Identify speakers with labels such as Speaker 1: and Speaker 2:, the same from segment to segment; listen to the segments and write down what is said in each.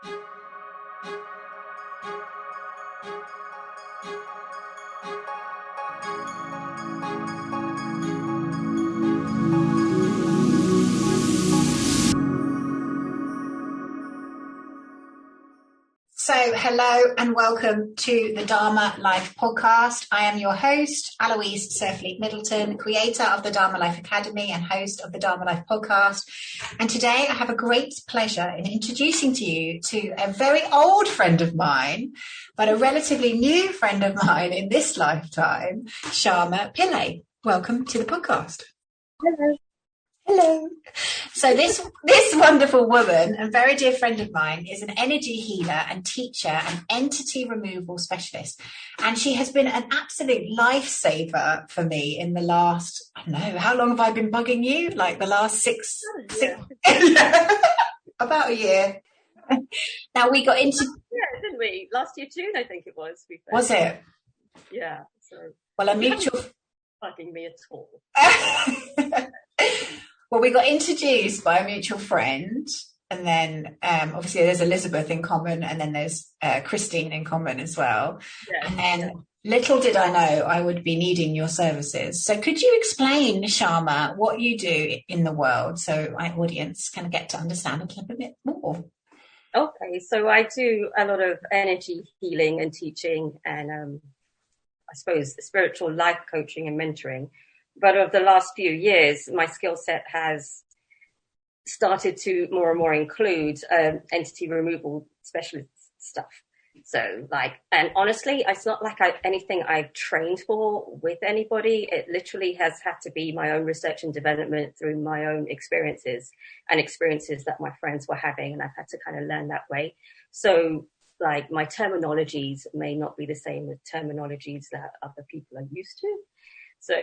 Speaker 1: So hello and welcome to the Dharma Life podcast. I am your host, Aloise.life Middleton, creator of the Dharma Life Academy and host of the Dharma Life podcast. And today I have a great pleasure in introducing to you to a very old friend of mine, but a relatively new friend of mine in this lifetime, Sharma Pillay. Welcome to the podcast.
Speaker 2: Hello.
Speaker 1: Hello. So this wonderful woman, a very dear friend of mine, is an energy healer and teacher and entity removal specialist. And she has been an absolute lifesaver for me in the last, I don't know, how long have I been bugging you? Like the last six about a year. Now we got into...
Speaker 2: Yeah, didn't we? Last year, June, I think it was.
Speaker 1: Was it?
Speaker 2: Yeah. So.
Speaker 1: Well, a mutual...
Speaker 2: Bugging me at all.
Speaker 1: Well, we got introduced by a mutual friend, and then obviously there's Elizabeth in common, and then there's Christine in common as well. Yes, and then little did I know I would be needing your services. So could you explain, Sharma, what you do in the world so my audience can get to understand a little bit more?
Speaker 2: Okay, so I do a lot of energy healing and teaching and I suppose spiritual life coaching and mentoring. But over the last few years, my skill set has started to more and more include entity removal specialist stuff. So and honestly, it's not like anything I've trained for with anybody. It literally has had to be my own research and development through my own experiences and experiences that my friends were having. And I've had to kind of learn that way. So my terminologies may not be the same with terminologies that other people are used to. So,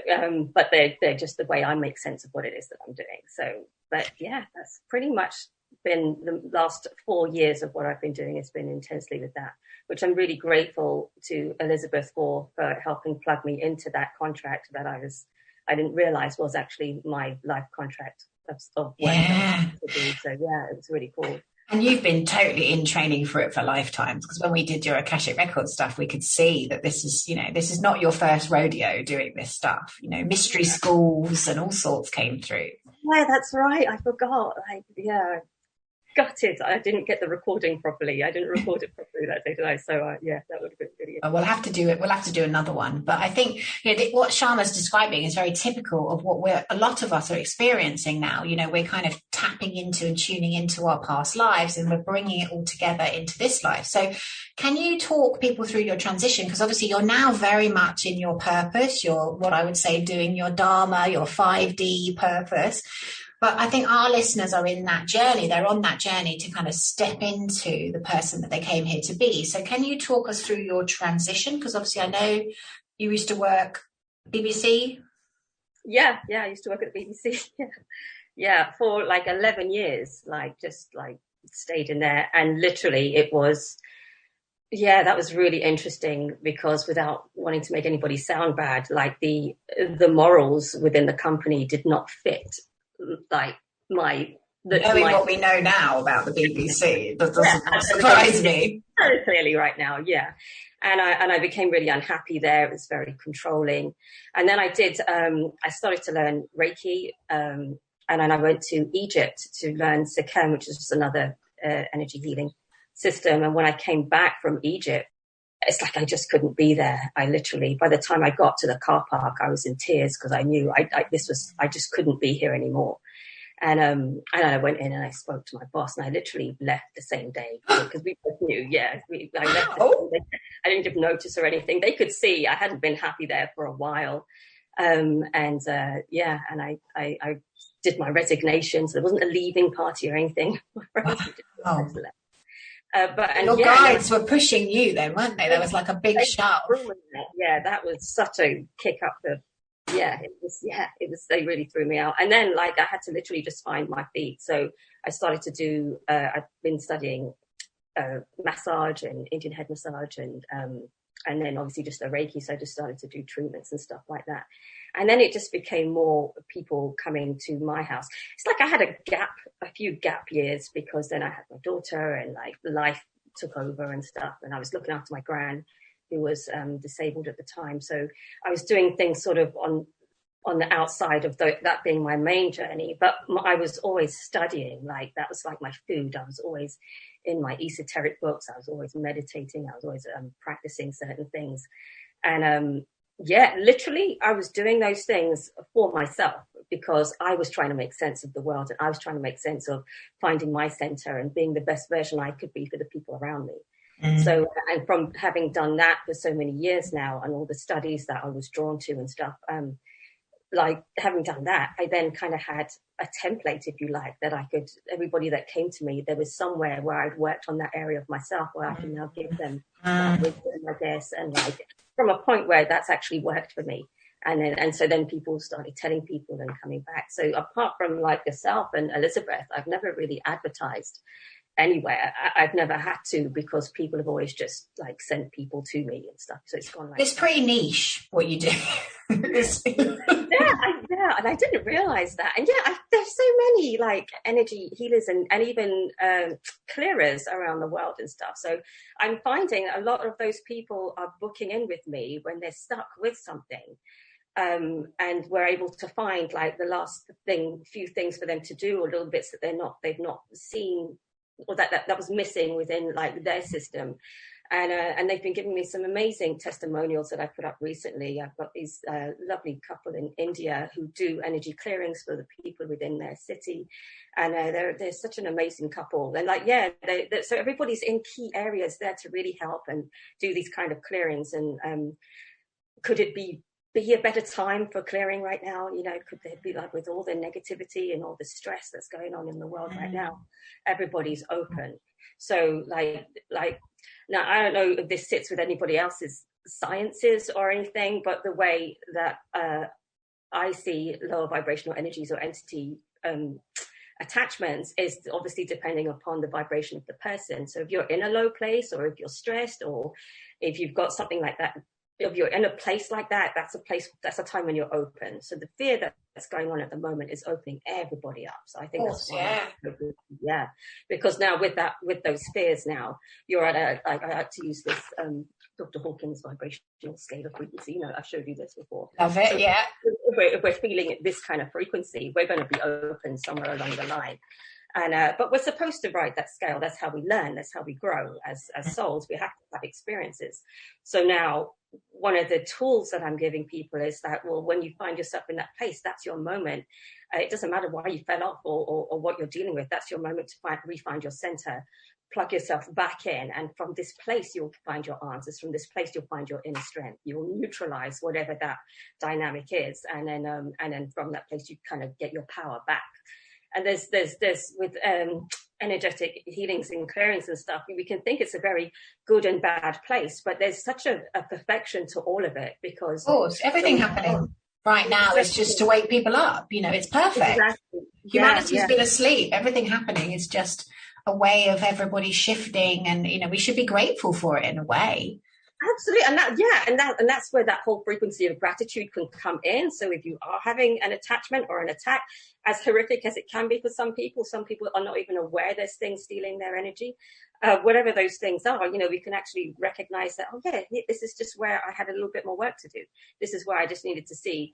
Speaker 2: but they're just the way I make sense of what it is that I'm doing. So, but yeah, that's pretty much been the last 4 years of what I've been doing. It's been intensely with that, which I'm really grateful to Elizabeth for helping plug me into that contract that I didn't realize was actually my life contract of what I to do. So yeah, it was really cool.
Speaker 1: And you've been totally in training for it for lifetimes, because when we did your Akashic Records stuff, we could see that this is not your first rodeo doing this stuff. Mystery schools and all sorts came through.
Speaker 2: Yeah, that's right. I forgot. Gutted. I didn't get the recording properly. I didn't record it properly that day, did I? So yeah, that would have been really good.
Speaker 1: We'll have to do it. We'll have to do another one. But I think what Sharma's describing is very typical of what a lot of us are experiencing now. We're kind of tapping into and tuning into our past lives, and we're bringing it all together into this life. So can you talk people through your transition? Because obviously you're now very much in your purpose. You're, what I would say, doing your Dharma, your 5D purpose. But I think our listeners are in that journey. They're on that journey to kind of step into the person that they came here to be. So can you talk us through your transition? Because obviously I know you used to work BBC.
Speaker 2: Yeah, I used to work at the BBC. Yeah, for 11 years, stayed in there. And literally it was, that was really interesting, because without wanting to make anybody sound bad, the morals within the company did not fit. Knowing
Speaker 1: what we know now about the BBC, that doesn't surprise me.
Speaker 2: Very clearly right now, yeah. And I became really unhappy there. It was very controlling. And then I started to learn Reiki, and then I went to Egypt to learn Sikhem, which is just another energy healing system. And when I came back from Egypt, it's like I just couldn't be there. I literally, by the time I got to the car park, I was in tears, because I knew I just couldn't be here anymore. And I went in and I spoke to my boss, and I literally left the same day, because we both knew. Yeah, I left. I didn't give notice or anything. They could see I hadn't been happy there for a while. And I did my resignation. So there wasn't a leaving party or anything. Your
Speaker 1: guides were pushing you then, weren't they? There was like a big shout.
Speaker 2: Yeah, that was such a kick up the. It was. They really threw me out, and then I had to literally just find my feet. So I started to do. I've been studying massage and Indian head massage and and then obviously just the Reiki. So I just started to do treatments and stuff like that. And then it just became more people coming to my house. It's like I had a few gap years, because then I had my daughter and like life took over and stuff. And I was looking after my gran, who was disabled at the time. So I was doing things sort of on the outside of that being my main journey. But I was always studying, like that was like my food. I was always in my esoteric books. I was always meditating. I was always practicing certain things. And literally I was doing those things for myself, because I was trying to make sense of the world, and I was trying to make sense of finding my center and being the best version I could be for the people around me. So, and from having done that for so many years now, and all the studies that I was drawn to and stuff, like having done that, I then kind of had a template, if you like, that I could, everybody that came to me, there was somewhere where I'd worked on that area of myself where I can now give them wisdom, I guess, and like from a point where that's actually worked for me. And so then people started telling people and coming back. So apart from like yourself and Elizabeth, I've never really advertised anywhere. I've never had to, because people have always just like sent people to me and stuff. So it's gone like
Speaker 1: it's pretty niche what you do.
Speaker 2: Yeah, and I didn't realize that. And there's so many like energy healers and even clearers around the world and stuff. So I'm finding a lot of those people are booking in with me when they're stuck with something. And we're able to find like the last few things for them to do, or little bits that they've not seen, or that was missing within like their system. And they've been giving me some amazing testimonials that I put up recently. I've got these lovely couple in India who do energy clearings for the people within their city. And they're such an amazing couple. And like, so everybody's in key areas there to really help and do these kind of clearings. And could it be a better time for clearing right now? You know, could there be, like, with all the negativity and all the stress that's going on in the world right now, everybody's open. So like now, I don't know if this sits with anybody else's sciences or anything, but the way that I see lower vibrational energies or entity attachments is obviously depending upon the vibration of the person. So if you're in a low place, or if you're stressed, or if you've got something like that, if you're in a place like that, that's a time when you're open. So the fear that's going on at the moment is opening everybody up. So I think that's why, because now with those fears, now you're at I like to use this Dr. Hawkins vibrational scale of frequency. You know, I've showed you this before.
Speaker 1: Love it,
Speaker 2: so
Speaker 1: yeah.
Speaker 2: If we're feeling this kind of frequency, we're going to be open somewhere along the line. And but we're supposed to ride that scale. That's how we learn. That's how we grow as souls. We have to have experiences. So now, one of the tools that I'm giving people is that, well, when you find yourself in that place, that's your moment. It doesn't matter why you fell off or what you're dealing with. That's your moment to re-find your center, plug yourself back in. And from this place, you'll find your answers. From this place, you'll find your inner strength. You'll neutralize whatever that dynamic is. And then from that place, you kind of get your power back. And there's with energetic healings and clearings and stuff, we can think it's a very good and bad place, but there's such a perfection to all of it, because
Speaker 1: of course, everything happening right now is just to wake people up. You know, it's perfect.
Speaker 2: Exactly.
Speaker 1: Humanity's been asleep. Everything happening is just a way of everybody shifting, and you know, we should be grateful for it in a way.
Speaker 2: Absolutely. And that's where that whole frequency of gratitude can come in. So if you are having an attachment or an attack, as horrific as it can be for some people are not even aware there's things stealing their energy. Whatever those things are, you know, we can actually recognize that, oh yeah, this is just where I had a little bit more work to do. This is where I just needed to see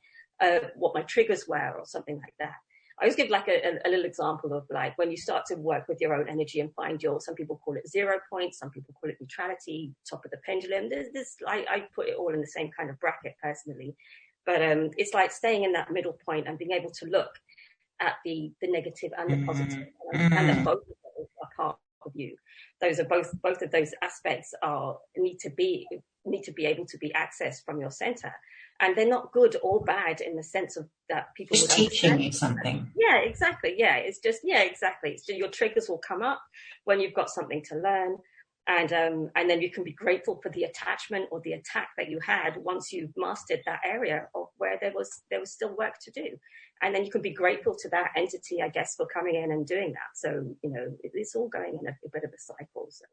Speaker 2: what my triggers were, or something like that. I always give like a little example of like when you start to work with your own energy and find some people call it 0 point, some people call it neutrality, top of the pendulum. I put it all in the same kind of bracket personally, but it's like staying in that middle point and being able to look at the negative and the positive, and that both of those are part of you. Those are both of those aspects need to be able to be accessed from your center. And they're not good or bad in the sense of that people
Speaker 1: just teaching you something.
Speaker 2: Yeah, exactly. Yeah, it's just, exactly. So your triggers will come up when you've got something to learn, And then you can be grateful for the attachment or the attack that you had once you've mastered that area of where there was still work to do. And then you can be grateful to that entity, I guess, for coming in and doing that. So, it's all going in a bit of a cycle. So.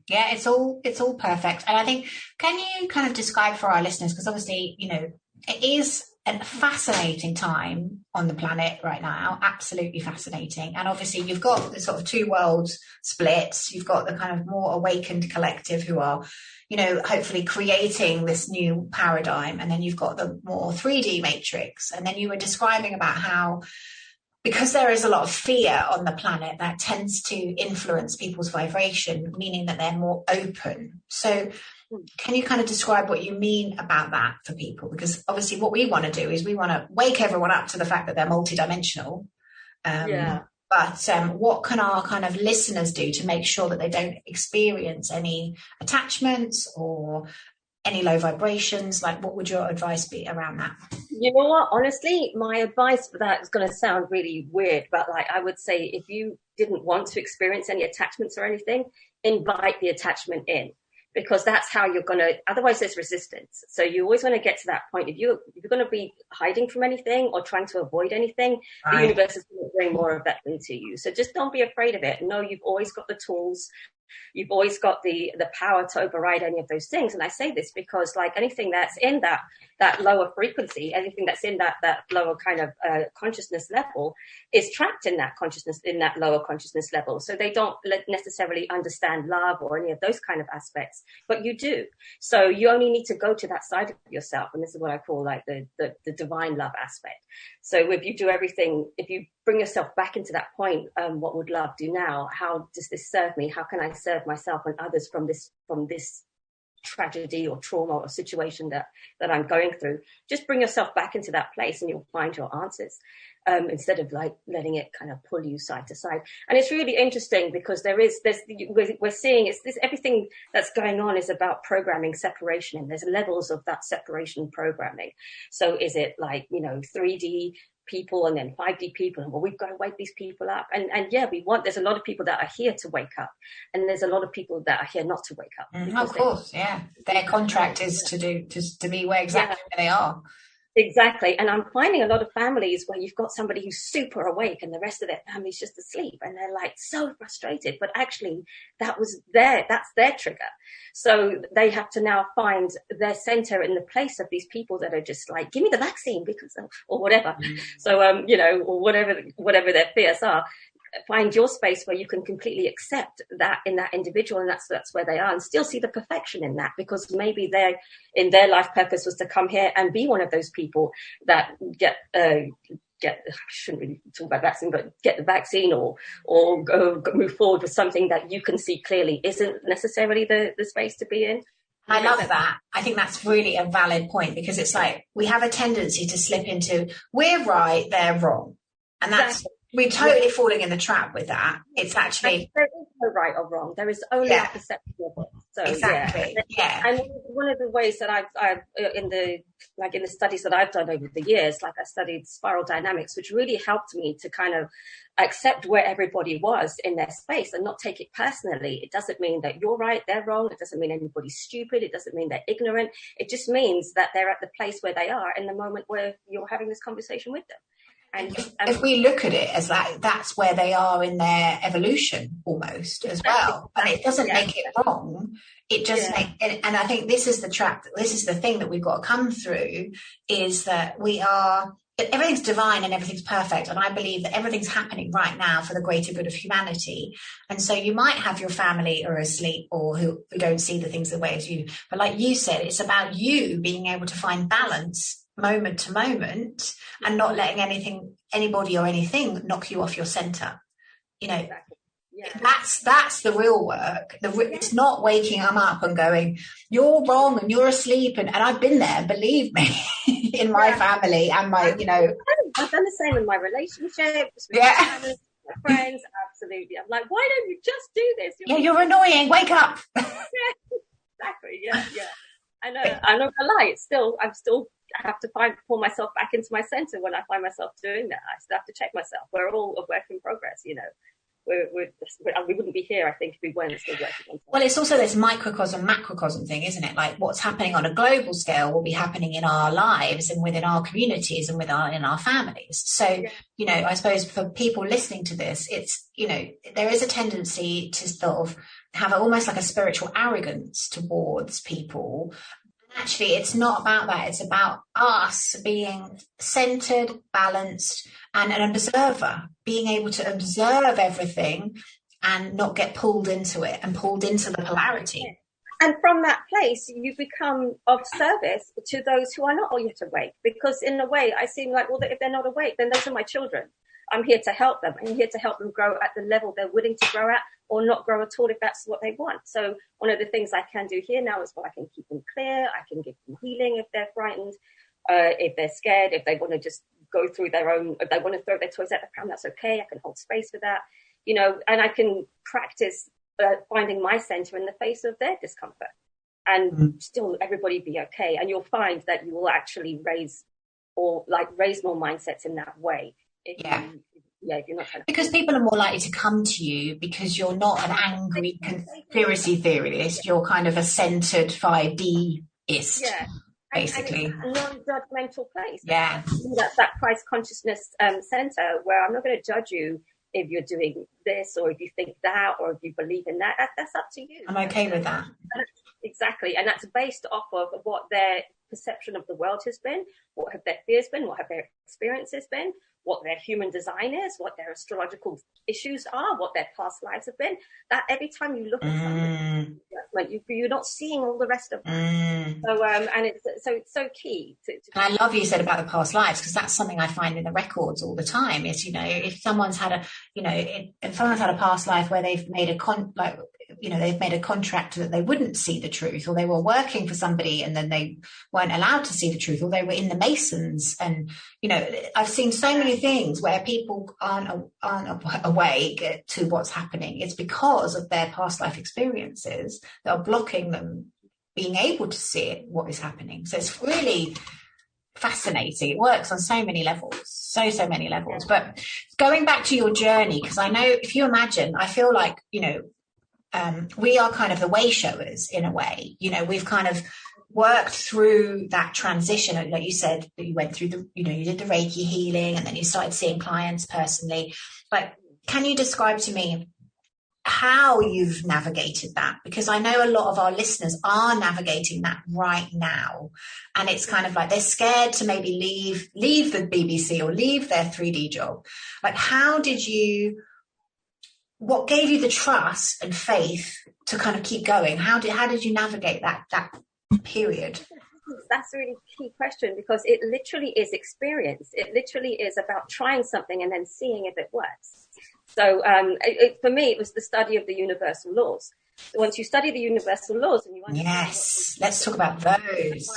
Speaker 1: Yeah, it's all perfect. And I think, can you kind of describe for our listeners, because obviously, it is a fascinating time on the planet right now, absolutely fascinating. And obviously you've got the sort of two worlds split. You've got the kind of more awakened collective who are, hopefully creating this new paradigm. And then you've got the more 3D matrix. And then you were describing about how, because there is a lot of fear on the planet, that tends to influence people's vibration, meaning that they're more open. So can you kind of describe what you mean about that for people? Because obviously what we want to do is we want to wake everyone up to the fact that they're multidimensional. But what can our kind of listeners do to make sure that they don't experience any attachments or any low vibrations? Like, what would your advice be around that?
Speaker 2: You know what? Honestly, my advice for that is going to sound really weird, but I would say if you didn't want to experience any attachments or anything, invite the attachment in. Because that's how you're going to, otherwise there's resistance. So you always want to get to that point. If you're going to be hiding from anything or trying to avoid anything, the universe is going to bring more of that into you. So just don't be afraid of it. No, you've always got the tools. You've always got the power to override any of those things. And I say this because anything that's in that lower frequency, anything that's in that lower kind of consciousness level is trapped in that consciousness, in that lower consciousness level. So they don't necessarily understand love or any of those kind of aspects, but you do. So you only need to go to that side of yourself. And this is what I call the divine love aspect. So if you do everything, if you bring yourself back into that point, what would love do now? How does this serve me? How can I serve myself and others from this tragedy or trauma or situation that I'm going through? Just bring yourself back into that place and you'll find your answers, instead of letting it kind of pull you side to side. And it's really interesting because we're seeing everything that's going on is about programming separation, and there's levels of that separation programming. So is it 3D people and then 5D people, and we've got to wake these people up, and there's a lot of people that are here to wake up, and there's a lot of people that are here not to wake up.
Speaker 1: Of course, their contract is to be where exactly where they are.
Speaker 2: Exactly. And I'm finding a lot of families where you've got somebody who's super awake and the rest of their family's just asleep, and they're so frustrated, but actually that's their trigger. So they have to now find their center in the place of these people that are just give me the vaccine or whatever. So, or whatever their fears are. Find your space where you can completely accept that in that individual, and that's where they are, and still see the perfection in that, because maybe their life purpose was to come here and be one of those people that get I shouldn't really talk about vaccine, but get the vaccine or go move forward with something that you can see clearly isn't necessarily the space to be in.
Speaker 1: I love that. I think that's really a valid point, because it's we have a tendency to slip into, we're right, they're wrong. And that's, we're totally falling in the trap with that. It's actually,
Speaker 2: there is no right or wrong. There is only a perception of it. So,
Speaker 1: exactly.
Speaker 2: And one of the ways that I've in the studies that I've done over the years, I studied spiral dynamics, which really helped me to kind of accept where everybody was in their space and not take it personally. It doesn't mean that you're right, they're wrong. It doesn't mean anybody's stupid. It doesn't mean they're ignorant. It just means that they're at the place where they are in the moment where you're having this conversation with them.
Speaker 1: And if we look at it as that's where they are in their evolution almost as well, and it doesn't make it wrong. It just and I think this is the trap. This is the thing that we've got to come through, is that everything's divine and everything's perfect. And I believe that everything's happening right now for the greater good of humanity. And so you might have your family who are asleep or who don't see the things the way as you. But like you said, it's about you being able to find balance moment to moment and not letting anybody or anything knock you off your center. That's the real work. It's not waking them up and going, you're wrong and you're asleep. And I've been there, believe me, in my family and my,
Speaker 2: I've done the same in my relationships with my family, my friends. Absolutely. I'm like, why don't you just do this?
Speaker 1: You're annoying. Wake up.
Speaker 2: Exactly. Yeah. I'm not gonna lie. I have to pull myself back into my center when I find myself doing that. I still have to check myself. We're all a work in progress, we wouldn't be here, I think, if we weren't still working on.
Speaker 1: Well, it's also this microcosm, macrocosm thing, isn't it? Like what's happening on a global scale will be happening in our lives and within our communities and in our families. So, I suppose for people listening to this, it's, there is a tendency to sort of have almost like a spiritual arrogance towards people. Actually, it's not about that. It's about us being centered, balanced, and an observer, being able to observe everything and not get pulled into it and pulled into the polarity.
Speaker 2: And from that place, you become of service to those who are not yet awake. Because in a way, I seem like, well, if they're not awake, then those are my children. I'm here to help them. I'm here to help them grow at the level they're willing to grow at, or not grow at all if that's what they want. So one of the things I can do here now is, well, I can keep them clear. I can give them healing if they're frightened, if they're scared, if they want to just go through their own, if they want to throw their toys at the pram, that's okay. I can hold space for that, and I can practice finding my center in the face of their discomfort and still everybody be okay. And you'll find that you will actually raise more mindsets in that way. If you're not trying to,
Speaker 1: because people are more likely to come to you because you're not an angry conspiracy theorist. You're kind of a centered 5D-ist, basically.
Speaker 2: And it's a non-judgmental place.
Speaker 1: Yeah,
Speaker 2: that's that Christ consciousness center where I'm not going to judge you if you're doing this or if you think that or if you believe in that. That's up to you.
Speaker 1: I'm okay with that.
Speaker 2: Exactly, and that's based off of what their perception of the world has been, what have their fears been, what have their experiences been, what their human design is, what their astrological issues are, what their past lives have been. That every time you look at something, you're not seeing all the rest of them. So, and it's so key.
Speaker 1: And I love you said about the past lives, because that's something I find in the records all the time. Is if someone's had a past life where they've made they've made a contract that they wouldn't see the truth, or they were working for somebody and then they weren't allowed to see the truth, or they were in the Masons, and I've seen so many things where people aren't awake to what's happening. It's because of their past life experiences that are blocking them being able to see it, what is happening. So it's really fascinating. It works on so many levels, so many levels. But going back to your journey, because I know, if you imagine, I feel like we are kind of the way showers in a way. We've kind of worked through that transition. Like you said, that you went through you did the Reiki healing and then you started seeing clients personally. Like, can you describe to me how you've navigated that? Because I know a lot of our listeners are navigating that right now. And it's kind of like they're scared to maybe leave the BBC or leave their 3D job. Like, what gave you the trust and faith to kind of keep going? How did you navigate that period?
Speaker 2: That's a really key question, because it literally is experience. It literally is about trying something and then seeing if it works. So for me, it was the study of the universal laws. Once you study the universal laws and you understand,
Speaker 1: yes, let's talk about those.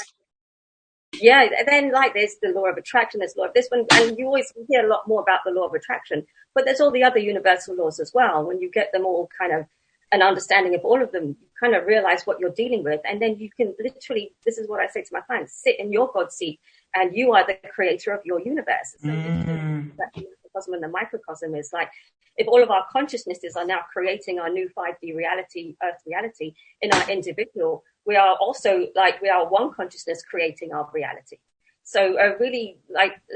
Speaker 2: Yeah, then there's the law of attraction, there's law of this one, and you always hear a lot more about the law of attraction, but there's all the other universal laws as well. When you get them all kind of an understanding of all of them, you kind of realize what you're dealing with, and then you can literally, this is what I say to my clients, sit in your God seat, and you are the creator of your universe. So that microcosm and the microcosm is like, if all of our consciousnesses are now creating our new 5D reality, earth reality in our individual, we are also we are one consciousness creating our reality. So really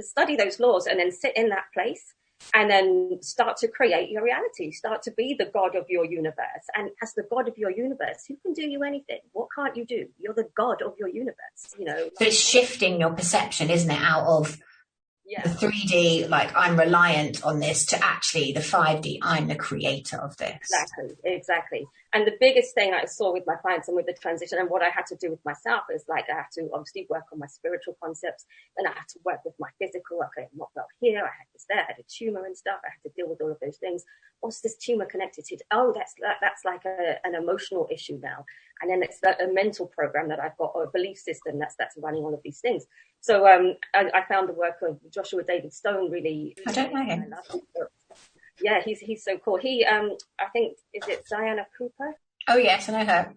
Speaker 2: study those laws and then sit in that place and then start to create your reality, start to be the God of your universe. And as the God of your universe, who can do you anything? What can't you do? You're the God of your universe,
Speaker 1: So it's shifting your perception, isn't it, out of the 3D, I'm reliant on this, to actually the 5D, I'm the creator of this.
Speaker 2: Exactly. And the biggest thing I saw with my clients and with the transition, and what I had to do with myself, is I have to obviously work on my spiritual concepts, and I had to work with my physical. Okay, I'm not well here, I had this there, I had a tumor and stuff, I had to deal with all of those things. What's this tumor connected to? Oh, that's like an emotional issue now. And then it's a mental program that I've got, or a belief system that's running all of these things. So I found the work of Joshua David Stone really.
Speaker 1: I don't know him.
Speaker 2: Yeah, he's so cool. He I think, is it Diana Cooper?
Speaker 1: Oh yes, I know her.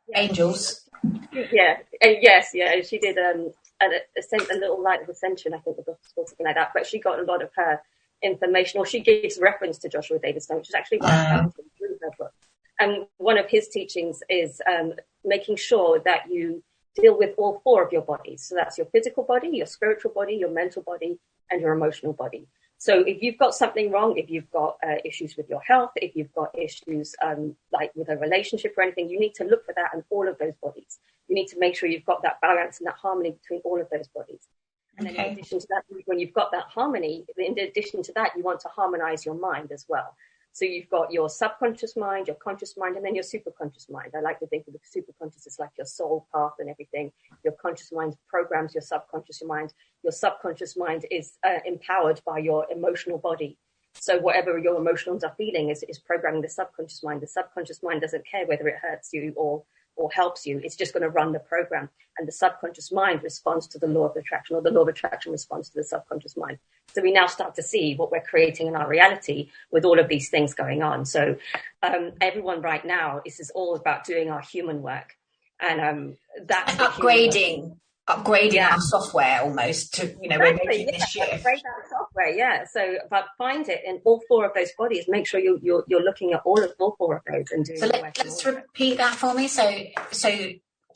Speaker 1: Yeah. Angels.
Speaker 2: Yeah. Yes. Yeah. She did a little light of ascension, I think, or something like that. But she got a lot of her information, or she gives reference to Joshua David Stone, which is actually what I found through her book. And one of his teachings is making sure that you deal with all four of your bodies. So that's your physical body, your spiritual body, your mental body, and your emotional body. So if you've got something wrong, if you've got issues with your health, if you've got issues like with a relationship or anything, you need to look for that in all of those bodies. You need to make sure you've got that balance and that harmony between all of those bodies. And then in addition to that, when you've got that harmony, in addition to that, you want to harmonize your mind as well. So you've got your subconscious mind, your conscious mind, and then your superconscious mind. I like to think of the superconscious as like your soul path and everything. Your conscious mind programs your subconscious mind. Your subconscious mind is empowered by your emotional body. So whatever your emotions are feeling is programming the subconscious mind. The subconscious mind doesn't care whether it hurts you or helps you. It's just going to run the program. And the subconscious mind responds to the law of attraction, or the law of attraction responds to the subconscious mind. So we now start to see what we're creating in our reality with all of these things going on. So everyone right now, this is all about doing our human work. And that's
Speaker 1: upgrading our software almost to, you know,
Speaker 2: exactly,
Speaker 1: we're making this shift.
Speaker 2: Upgrade our software, yeah. So, but find it in all four of those bodies. Make sure you're looking at all four of those and doing.
Speaker 1: So let's repeat that for me. So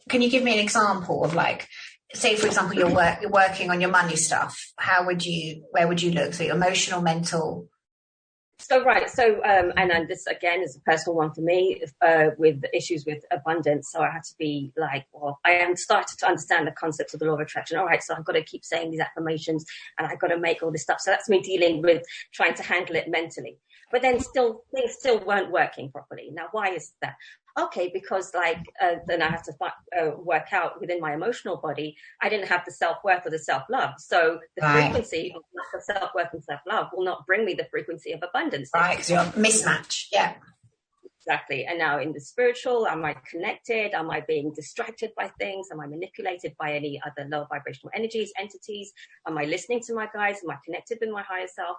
Speaker 1: can you give me an example of, like, say for example you're working on your money stuff? Where would you look? So your emotional, mental.
Speaker 2: So and then this again is a personal one for me with issues with abundance. So I had to be like, well, I am started to understand the concepts of the law of attraction. All right, so I've got to keep saying these affirmations and I've got to make all this stuff. So that's me dealing with trying to handle it mentally. But then things still weren't working properly. Now, why is that? Okay, because then I have to work out within my emotional body, I didn't have the self-worth or the self-love. So the frequency of lack of self-worth and self-love will not bring me the frequency of abundance.
Speaker 1: Right, because you're a mismatch. Yeah.
Speaker 2: Exactly. And now in the spiritual, am I connected? Am I being distracted by things? Am I manipulated by any other low vibrational energies, entities? Am I listening to my guides? Am I connected with my higher self?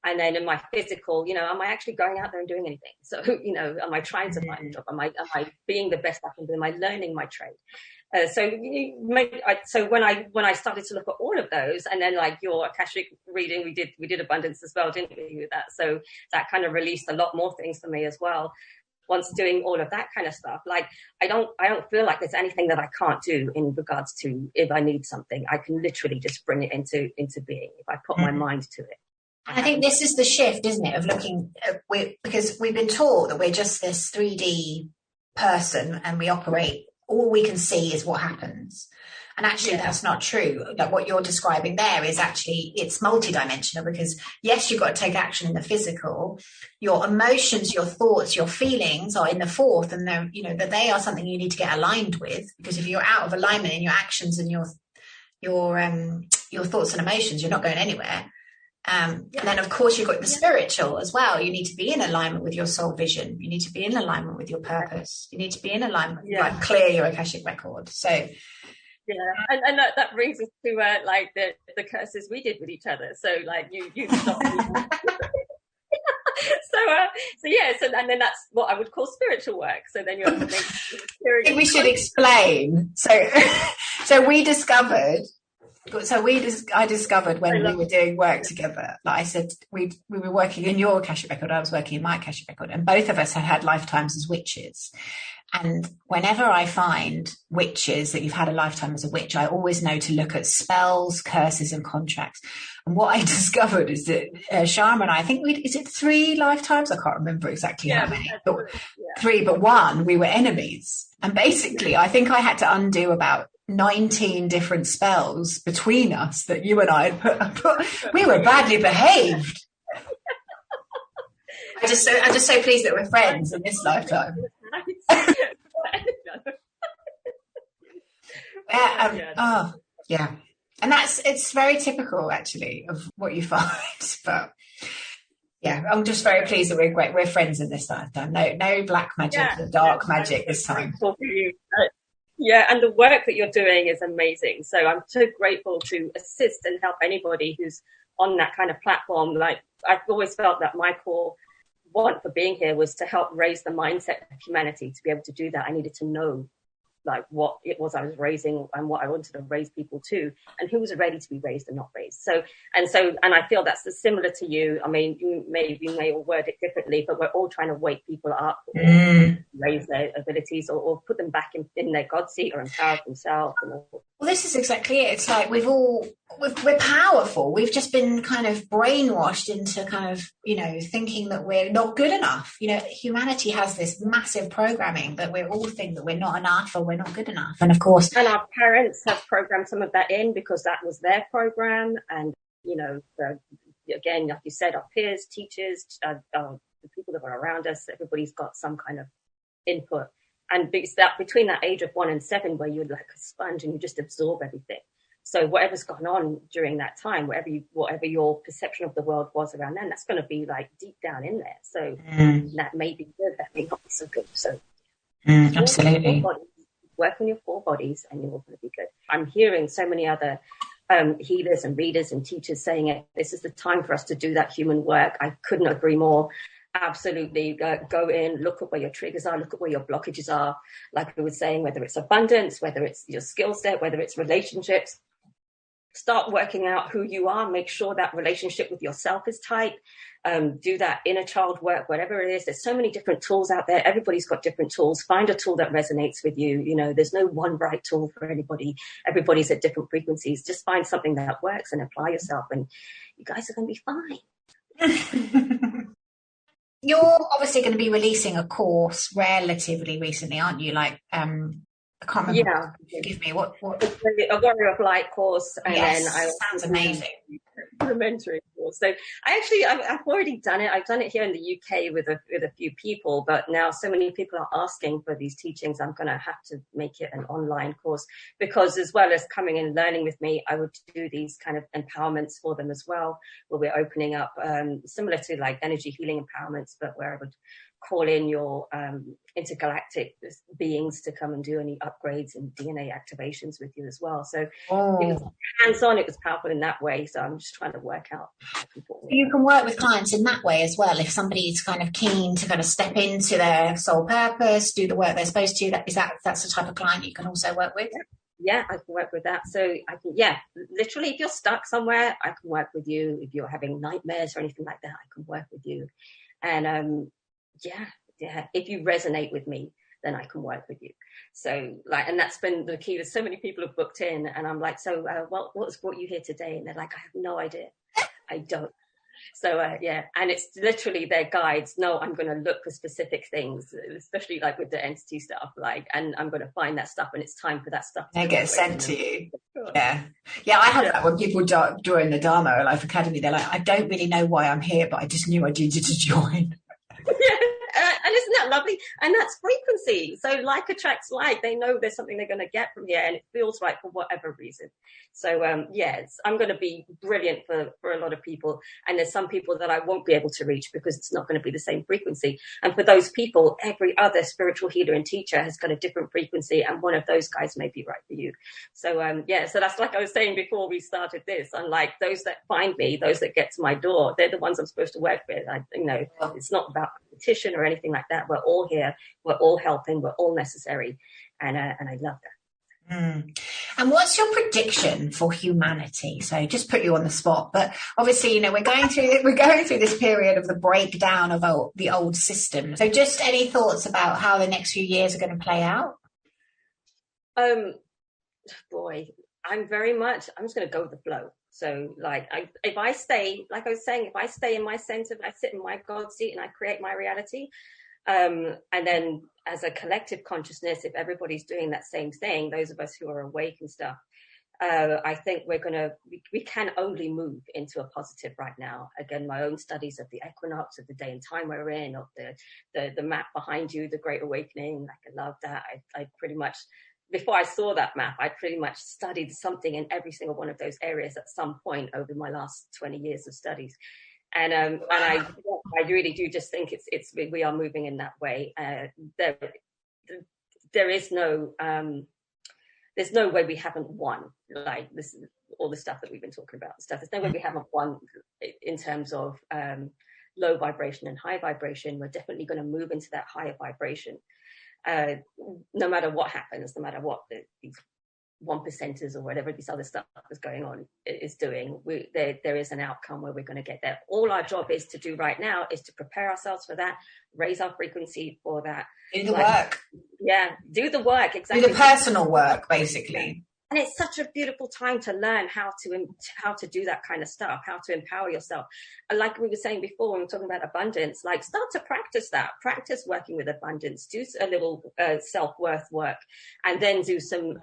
Speaker 2: And then in my physical, am I actually going out there and doing anything? So, am I trying to find a job? Am I being the best I can be? Am I learning my trade? So when I started to look at all of those, and then like your Akashic reading, we did abundance as well, didn't we, with that? So that kind of released a lot more things for me as well. Once doing all of that kind of stuff, like I don't feel like there's anything that I can't do in regards to, if I need something, I can literally just bring it into being if I put my mind to it.
Speaker 1: I think this is the shift, isn't it, of looking because we've been taught that we're just this 3D person and we operate, all we can see is what happens. And actually that's not true. Like what you're describing there is actually, it's multidimensional, because yes, you've got to take action in the physical. Your emotions, your thoughts, your feelings are in the fourth, and they're, that they are something you need to get aligned with, because if you're out of alignment in your actions and your thoughts and emotions, you're not going anywhere. And then, of course, you've got the spiritual as well. You need to be in alignment with your soul vision. You need to be in alignment with your purpose. You need to be in alignment, like clear your Akashic record. So,
Speaker 2: and that brings us to like the curses we did with each other. So, like you stopped me. So and then that's what I would call spiritual work. So then you're. I
Speaker 1: think we should explain. So we discovered. I discovered when we were doing work together, like I said, we were working in your Akashic record, I was working in my Akashic record, and both of us had lifetimes as witches. And whenever I find witches that you've had a lifetime as a witch, I always know to look at spells, curses, and contracts. And what I discovered is that Sharma and I think is it 3 lifetimes? I can't remember exactly how many. But 3, but 1, we were enemies. And basically, I think I had to undo about 19 different spells between us that you and I had put. We were badly behaved. I'm just so pleased that we're friends in this lifetime. And it's very typical actually of what you find, but I'm just very pleased that we're friends in this lifetime. No black magic or dark magic this time.
Speaker 2: And the work that you're doing is amazing. So I'm so grateful to assist and help anybody who's on that kind of platform. Like I've always felt that my core want for being here was to help raise the mindset of humanity. To be able to do that, I needed to know like what it was I was raising and what I wanted to raise people to, and who was ready to be raised and not raised. So I feel that's similar to you. I mean, you may all word it differently, but we're all trying to wake people up, or raise their abilities, or put them back in their God seat, or empower themselves.
Speaker 1: Well, this is exactly it. It's like we're powerful. We've just been kind of brainwashed into kind of, thinking that we're not good enough. Humanity has this massive programming that we all think that we're not enough or we're not good enough. And of course,
Speaker 2: and our parents have programmed some of that in because that was their program. And, again, like you said, our peers, teachers, the people that are around us, everybody's got some kind of input. And it's that between that age of 1 and 7 where you're like a sponge and you just absorb everything. So whatever's gone on during that time, whatever your perception of the world was around then, that's going to be like deep down in there. So that may be good, that may not be so good. So
Speaker 1: absolutely.
Speaker 2: Work on your 4 bodies and you're all going to be good. I'm hearing so many other healers and readers and teachers saying it. This is the time for us to do that human work. I couldn't agree more. Absolutely. Go in, look at where your triggers are, look at where your blockages are. Like I was saying, whether it's abundance, whether it's your skill set, whether it's relationships, start working out who you are. Make sure that relationship with yourself is tight. Do that inner child work, whatever it is. There's so many different tools out there. Everybody's got different tools. Find a tool that resonates with you. There's no one right tool for anybody. Everybody's at different frequencies. Just find something that works and apply yourself, and you guys are going to be fine.
Speaker 1: You're obviously going to be releasing a course relatively recently, aren't you? Like, I can't remember.
Speaker 2: Yeah.
Speaker 1: Forgive me. What?
Speaker 2: It's a Warrior of Light course, and
Speaker 1: yes,
Speaker 2: then
Speaker 1: sounds amazing.
Speaker 2: The mentoring course. So I've already done it. I've done it here in the UK with a few people, but now so many people are asking for these teachings. I'm going to have to make it an online course, because as well as coming and learning with me, I would do these kind of empowerments for them as well, where we're opening up similar to like energy healing empowerments, but where I would call in your intergalactic beings to come and do any upgrades and DNA activations with you as well. So it was hands-on, it was powerful in that way. So I'm just trying to work out how people...
Speaker 1: You can work with clients in that way as well. If somebody's kind of keen to kind of step into their soul purpose, do the work they're supposed to, that's the type of client you can also work with?
Speaker 2: Yeah, I can work with that. So I can, literally, if you're stuck somewhere, I can work with you. If you're having nightmares or anything like that, I can work with you. And if you resonate with me, then I can work with you. So and that's been the key. There's so many people have booked in, and I'm like, so what's brought you here today? And they're like, I have no idea. I don't. So and it's literally their guides. No, I'm going to look for specific things, especially like with the entity stuff, and I'm going to find that stuff, and it's time for that stuff
Speaker 1: to get sent to you. Yeah, I have that when people join the Dharma Life Academy. They're like, I don't really know why I'm here, but I just knew I needed to join.
Speaker 2: And isn't that lovely? And that's frequency. So like attracts like. They know there's something they're going to get from here, and it feels right for whatever reason. So I'm going to be brilliant for a lot of people. And there's some people that I won't be able to reach because it's not going to be the same frequency. And for those people, every other spiritual healer and teacher has got a different frequency, and one of those guys may be right for you. So so that's like I was saying before we started this. Unlike those that find me, those that get to my door, they're the ones I'm supposed to work with. It's not about competition or anything like that. We're all here. We're all helping. We're all necessary. And I love that.
Speaker 1: And what's your prediction for humanity? So just put you on the spot, but obviously, we're going through this period of the breakdown of the old system. So just any thoughts about how the next few years are going to play out?
Speaker 2: Boy, I'm just going to go with the flow. So if I stay, like I was saying, if I stay in my center, if I sit in my God seat and I create my reality, and then as a collective consciousness, if everybody's doing that same thing, those of us who are awake and stuff, I think we can only move into a positive right now. Again, my own studies of the equinox, of the day and time we're in, of the map behind you, the Great Awakening, I love that. I pretty much, before I saw that map, I pretty much studied something in every single one of those areas at some point over my last 20 years of studies. And I really do just think we are moving in that way. There is no there's no way we haven't won. Like this, all the stuff that we've been talking about, there's no way we haven't won in terms of low vibration and high vibration. We're definitely going to move into that higher vibration. no matter what happens, no matter what these 1%ers or whatever this other stuff is going on is doing, there is an outcome where we're going to get there. All our job is to do right now is to prepare ourselves for that, raise our frequency for that.
Speaker 1: Do the work.
Speaker 2: Yeah, do the work, exactly.
Speaker 1: Do the personal work, basically.
Speaker 2: And it's such a beautiful time to learn how to do that kind of stuff, how to empower yourself. And like we were saying before, when we were talking about abundance, like start to practice that. Practice working with abundance. Do a little self-worth work, and then do some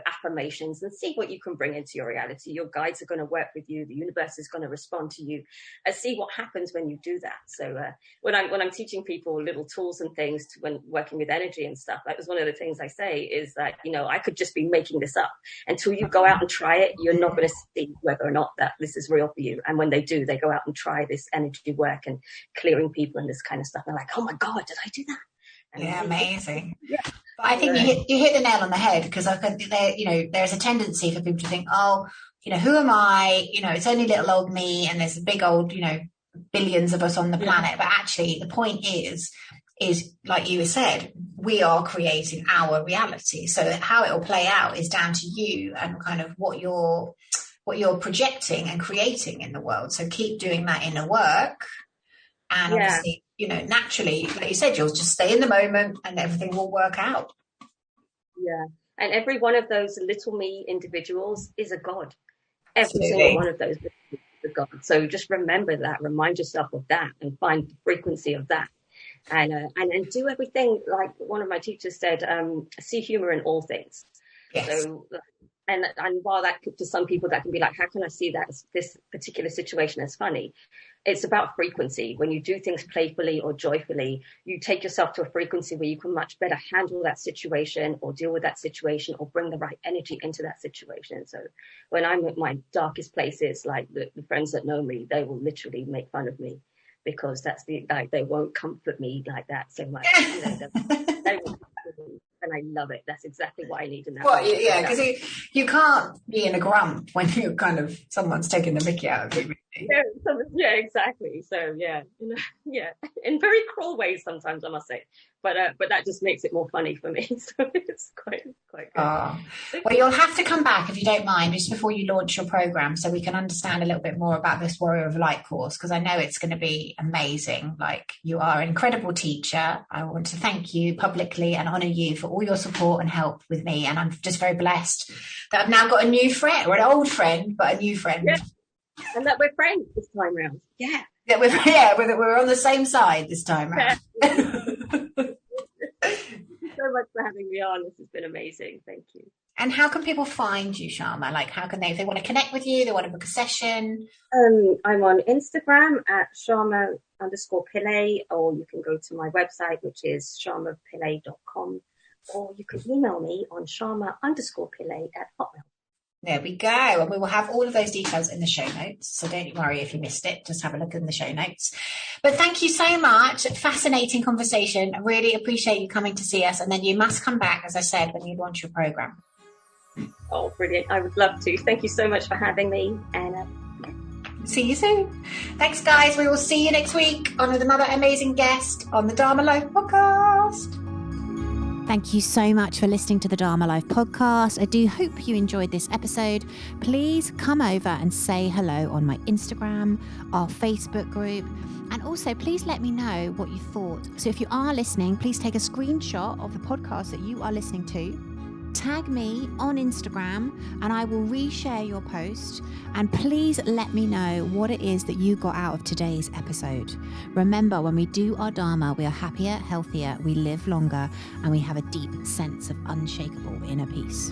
Speaker 2: affirmations and see what you can bring into your reality. Your guides are going to work with you. The universe is going to respond to you. And see what happens when you do that. So when I'm teaching people little tools and things when working with energy and stuff, that was one of the things I say is that, I could just be making this up. Until you go out and try it, you're not going to see whether or not that this is real for you. And when they do, they go out and try this energy work and clearing people and this kind of stuff. They're like, oh my God, did I do that? And
Speaker 1: yeah, amazing.
Speaker 2: Yeah.
Speaker 1: But I think you hit the nail on the head, because I think there's a tendency for people to think, oh, who am I? It's only little old me, and there's a big old, billions of us on the planet. But actually, the point is like you said, we are creating our reality. So how it will play out is down to you and kind of what you're projecting and creating in the world. So keep doing that inner work, and obviously, naturally, like you said, you'll just stay in the moment and everything will work out.
Speaker 2: Yeah. And every one of those little me individuals is a God. Every
Speaker 1: Absolutely.
Speaker 2: Single one of those is a God. So just remember that, remind yourself of that, and find the frequency of that. And do everything, like one of my teachers said, see humor in all things.
Speaker 1: Yes.
Speaker 2: So, and while that to some people that can be like, how can I see that this particular situation as funny? It's about frequency. When you do things playfully or joyfully, you take yourself to a frequency where you can much better handle that situation or deal with that situation or bring the right energy into that situation. So when I'm at my darkest places, like the friends that know me, they will literally make fun of me, because that's they won't comfort me like that so much. They will comfort me, and I love it. That's exactly what I need in that.
Speaker 1: Well, yeah, because you can't be in a grump when you're kind of someone's taking the mickey out of you.
Speaker 2: Yeah, exactly. So yeah, in very cruel ways sometimes, I must say. But that just makes it more funny for me. So it's quite good.
Speaker 1: Oh. Well, you'll have to come back, if you don't mind, just before you launch your program, so we can understand a little bit more about this Warrior of Light course, because I know it's going to be amazing. Like, you are an incredible teacher. I want to thank you publicly and honour you for all your support and help with me. And I'm just very blessed that I've now got a new friend, or an old friend, but a new friend.
Speaker 2: Yeah. And that we're friends this time round. Yeah.
Speaker 1: We're on the same side this time round.
Speaker 2: Yeah. Thank you so much for having me on. This has been amazing. Thank you.
Speaker 1: And how can people find you, Sharma? Like, how can if they want to connect with you, they want to book a session?
Speaker 2: I'm on Instagram at Sharma_Pillay, or you can go to my website, which is sharmapillay.com, or you can email me on Sharma_Pillay@hotmail.
Speaker 1: There we go. And we will have all of those details in the show notes. So don't worry if you missed it. Just have a look in the show notes. But thank you so much. Fascinating conversation. I really appreciate you coming to see us. And then you must come back, as I said, when you launch your program.
Speaker 2: Oh, brilliant. I would love to. Thank you so much for having me. And
Speaker 1: see you soon. Thanks, guys. We will see you next week on with another amazing guest on the Dharma Life podcast. Thank you so much for listening to the Dharma Life podcast. I do hope you enjoyed this episode. Please come over and say hello on my Instagram, our Facebook group, and also please let me know what you thought. So if you are listening, please take a screenshot of the podcast that you are listening to. Tag me on Instagram and I will reshare your post, and please let me know what it is that you got out of today's episode. Remember, when we do our Dharma, we are happier, healthier, we live longer, and we have a deep sense of unshakable inner peace.